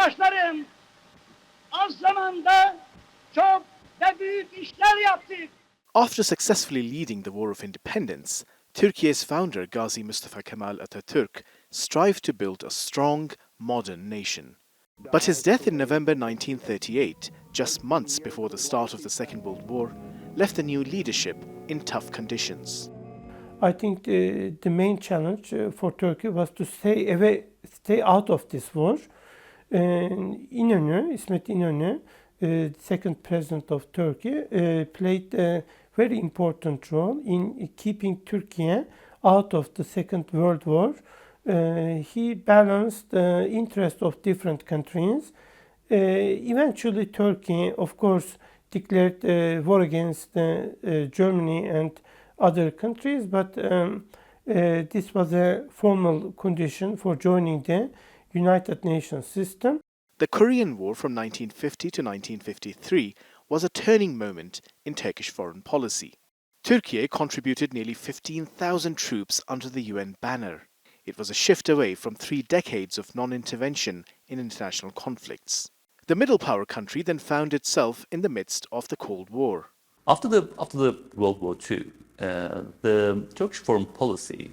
Yurttaşlarım, az zamanda çok ve büyük işler yaptık. After successfully leading the War of Independence, Turkey's founder Gazi Mustafa Kemal Atatürk strived to build a strong, modern nation. But his death in November 1938, just months before the start of the Second World War, left the new leadership in tough conditions. I think the main challenge for Turkey was to stay out of this war. İsmet İnönü, second president of Turkey, played a very important role in keeping Turkey out of the Second World War. He balanced the interests of different countries. Eventually, Turkey, of course, declared war against Germany and other countries, but this was a formal condition for joining the United Nations system. The Korean War from 1950 to 1953 was a turning moment in Turkish foreign policy. Turkey contributed nearly 15,000 troops under the UN banner. It was a shift away from 3 decades of non-intervention in international conflicts. The middle power country then found itself in the midst of the Cold War. After the World War II, the Turkish foreign policy,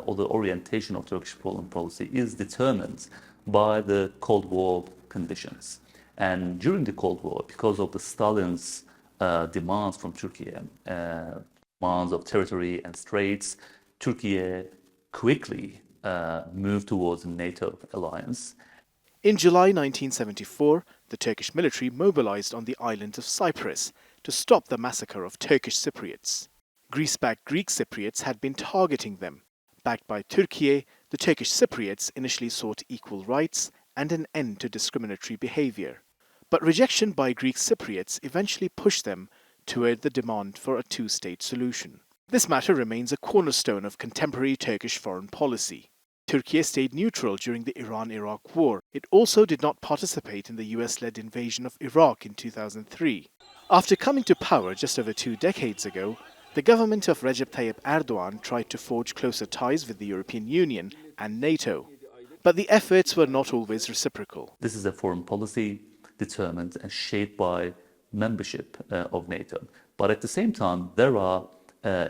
or the orientation of Turkish foreign policy, is determined by the Cold War conditions. And during the Cold War, because of the Stalin's demands from Turkey, demands of territory and straits, Turkey quickly moved towards the NATO alliance. In July 1974, the Turkish military mobilized on the island of Cyprus to stop the massacre of Turkish Cypriots. Greece-backed Greek Cypriots had been targeting them. Backed by Turkey, the Turkish Cypriots initially sought equal rights and an end to discriminatory behavior. But rejection by Greek Cypriots eventually pushed them toward the demand for a two-state solution. This matter remains a cornerstone of contemporary Turkish foreign policy. Turkey stayed neutral during the Iran-Iraq War. It also did not participate in the US-led invasion of Iraq in 2003. After coming to power just over 2 decades ago, the government of Recep Tayyip Erdogan tried to forge closer ties with the European Union and NATO. But the efforts were not always reciprocal. This is a foreign policy determined and shaped by membership of NATO. But at the same time, there are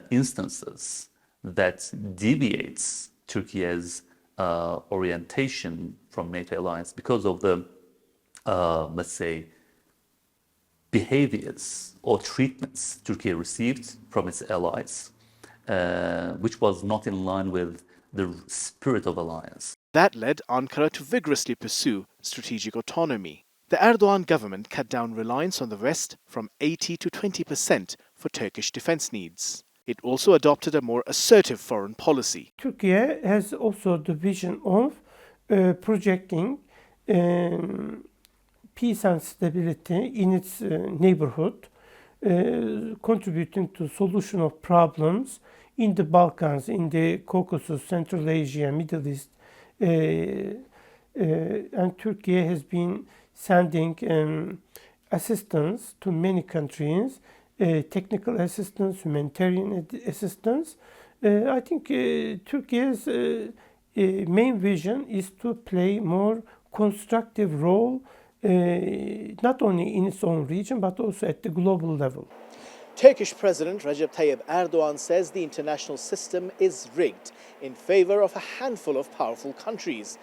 instances that deviates Turkey's orientation from NATO alliance because of the, let's say, behaviors or treatments Turkey received from its allies, which was not in line with the spirit of alliance. That led Ankara to vigorously pursue strategic autonomy. The Erdogan government cut down reliance on the West from 80 to 20% for Turkish defense needs. It also adopted a more assertive foreign policy. Turkey has also the vision of projecting peace and stability in its neighborhood, contributing to solution of problems in the Balkans, in the Caucasus, Central Asia, Middle East. And Turkey has been sending assistance to many countries, technical assistance, humanitarian assistance. I think Turkey's main vision is to play more constructive role, not only in its own region, but also at the global level. Turkish President Recep Tayyip Erdogan says the international system is rigged in favor of a handful of powerful countries.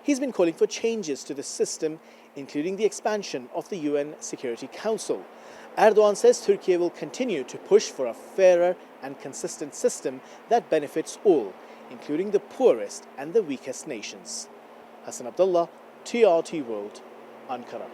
He's been calling for changes to the system, including the expansion of the UN Security Council. Erdogan says Turkey will continue to push for a fairer and consistent system that benefits all, including the poorest and the weakest nations. Hasan Abdullah, TRT World, Ankara.